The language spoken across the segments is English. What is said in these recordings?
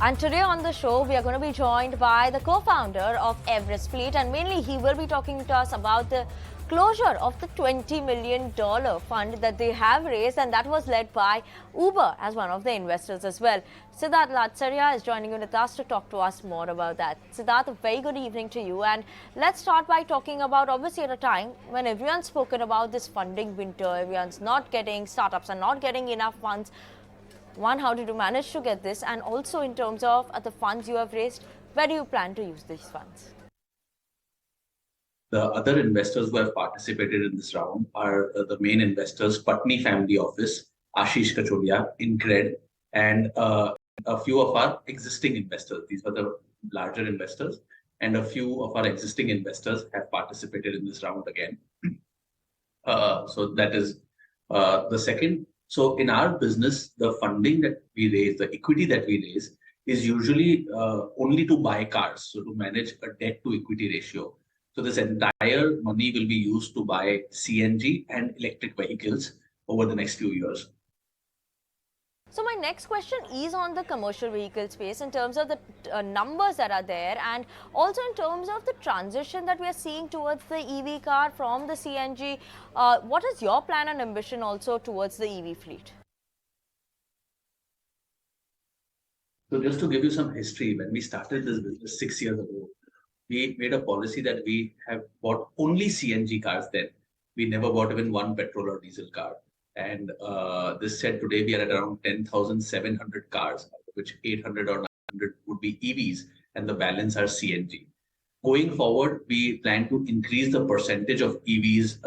And today on the show, we are going to be joined by the co-founder of Everest Fleet, and mainly he will be talking to us about the closure of the $20 million fund that they have raised, and that was led by Uber as one of the investors as well. Siddharth Ladsariya is joining with us to talk to us more about that. Siddharth, a very good evening to you, and let's start by talking about, obviously, at a time when everyone's spoken about this funding winter, everyone's not getting, startups are not getting enough funds. One, how did you manage to get this? And also in terms of the funds you have raised, where do you plan to use these funds? The other investors who have participated in this round are the main investors, Patni Family Office, Ashish Kacholia, Incred, and a few of our existing investors. These were the larger investors, and a few of our existing investors have participated in this round again. So that is the second. So in our business, the funding that we raise, the equity that we raise, is usually only to buy cars, so to manage a debt to equity ratio. So this entire money will be used to buy CNG and electric vehicles over the next few years. So my next question is on the commercial vehicle space in terms of the numbers that are there, and also in terms of the transition that we are seeing towards the EV car from the CNG. What is your plan and ambition also towards the EV fleet? So just to give you some history, when we started this business 6 years ago, we made a policy that we have bought only CNG cars then. We never bought even one petrol or diesel car. And this said today we are at around 10,700 cars, out of which 800 or 900 would be EVs, and the balance are CNG. Going forward, we plan to increase the percentage of EVs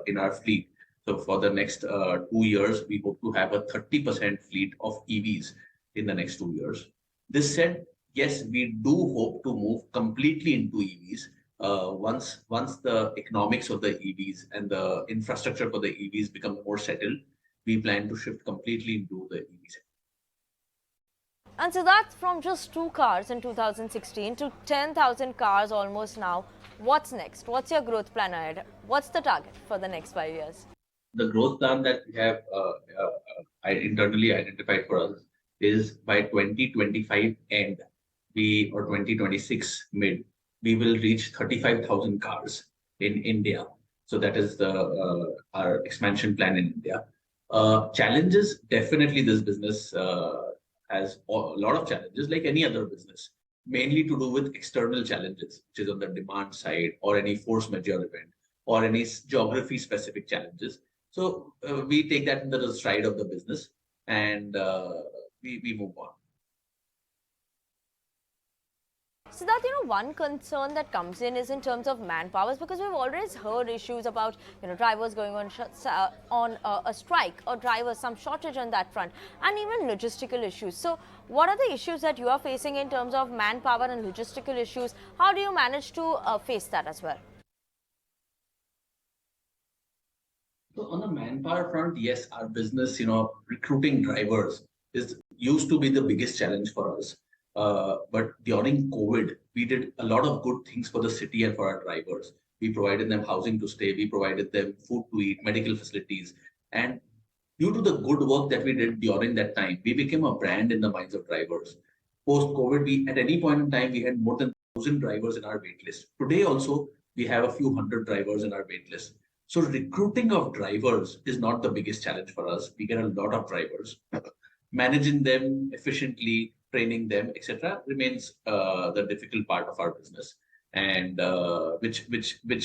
in our fleet. So for the next 2 years, we hope to have a 30% fleet of EVs in the next 2 years. This said, yes, we do hope to move completely into EVs. Once the economics of the EVs and the infrastructure for the EVs become more settled, we plan to shift completely into the EVs. And so that's from just 2 cars in 2016 to 10,000 cars almost now. What's next? What's your growth plan ahead? What's the target for the next 5 years? The growth plan that we have internally identified for us is by 2025 end, or 2026 mid, we will reach 35,000 cars in India. So that is our expansion plan in India. Challenges, definitely this business has a lot of challenges like any other business, mainly to do with external challenges, which is on the demand side, or any force majeure event, or any geography specific challenges. So we take that into the stride of the business, and we move on. So that, one concern that comes in is in terms of manpower, because we've always heard issues about, drivers going on a strike, or drivers, some shortage on that front, and even logistical issues. So what are the issues that you are facing in terms of manpower and logistical issues? How do you manage to face that as well? So on the manpower front, yes, our business, recruiting drivers used to be the biggest challenge for us. But during COVID, we did a lot of good things for the city and for our drivers. We provided them housing to stay, we provided them food to eat, medical facilities. And due to the good work that we did during that time, we became a brand in the minds of drivers. Post-COVID, at any point in time, we had more than 1,000 drivers in our waitlist. Today also, we have a few hundred drivers in our waitlist. So recruiting of drivers is not the biggest challenge for us. We get a lot of drivers. Managing them efficiently, training them, etc., remains the difficult part of our business, and which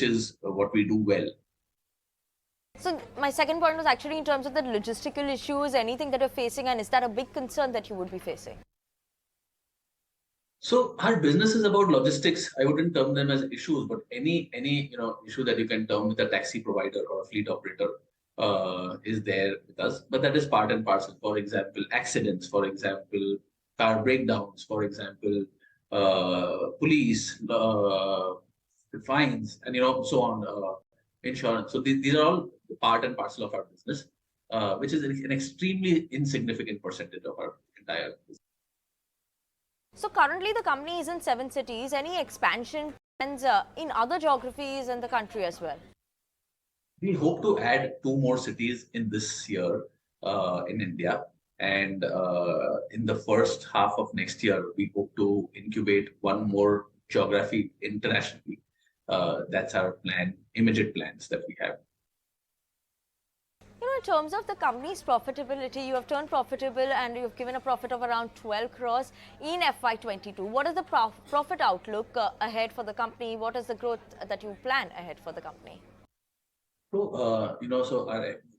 is what we do well. So my second point was actually in terms of the logistical issues, anything that you're facing, and is that a big concern that you would be facing? So our business is about logistics. I wouldn't term them as issues, but any issue that you can term with a taxi provider or a fleet operator is there with us. But that is part and parcel. For example, accidents. For example, car breakdowns. For example, police fines, and so on. Insurance. So these are all part and parcel of our business, which is an extremely insignificant percentage of our entire business. So currently the company is in 7 cities. Any expansion plans in other geographies in the country as well? We hope to add 2 more cities in this year in India. And in the first half of next year, we hope to incubate one more geography internationally. That's our plan, immediate plans that we have. In terms of the company's profitability, you have turned profitable and you've given a profit of around 12 crores in FY22. What is the profit outlook ahead for the company? What is the growth that you plan ahead for the company? So,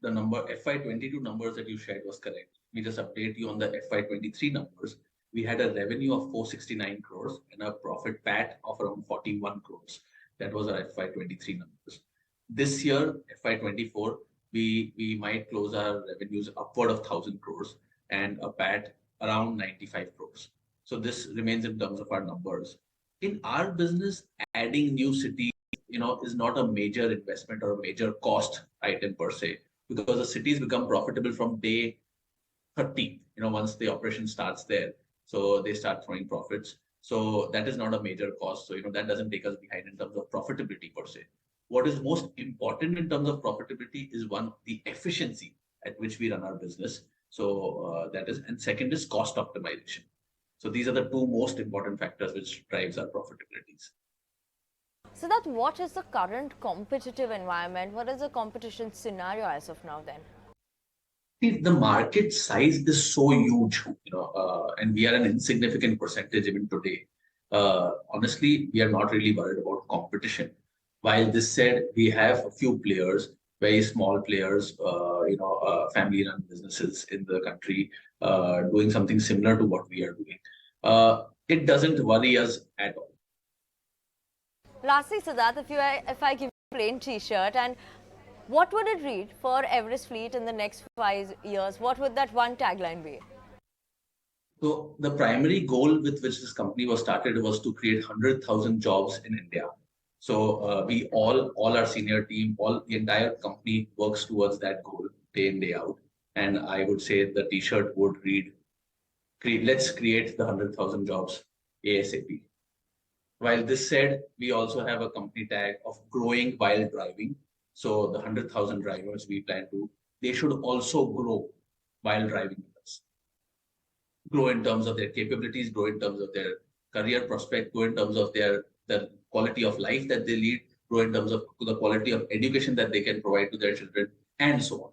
the number FY22 numbers that you shared was correct. We just update you on the FY23 numbers. We had a revenue of 469 crores and a profit PAT of around 41 crores. That was our FY23 numbers. This year, FY24, we might close our revenues upward of 1,000 crores and a PAT around 95 crores. So this remains in terms of our numbers. In our business, adding new cities is not a major investment or a major cost item per se, because the cities become profitable from day 30, once the operation starts there. So they start throwing profits. So that is not a major cost. So, that doesn't take us behind in terms of profitability per se. What is most important in terms of profitability is one, the efficiency at which we run our business. So and second is cost optimization. So these are the two most important factors which drives our profitabilities. So that what is the current competitive environment? What is the competition scenario as of now then? The market size is so huge, and we are an insignificant percentage even today. Honestly, we are not really worried about competition. While this said, we have a few players, very small players, family-run businesses in the country, doing something similar to what we are doing. It doesn't worry us at all. Lastly, Siddharth, if I give you a plain T-shirt, and what would it read for Everest Fleet in the next 5 years? What would that one tagline be? So the primary goal with which this company was started was to create 100,000 jobs in India. So we all our senior team, the entire company works towards that goal day in, day out. And I would say the T-shirt would read, let's create the 100,000 jobs ASAP. While this said, we also have a company tag of growing while driving. So the 100,000 drivers we plan to, they should also grow while driving with us. Grow in terms of their capabilities, grow in terms of their career prospect, grow in terms of the quality of life that they lead, grow in terms of the quality of education that they can provide to their children, and so on.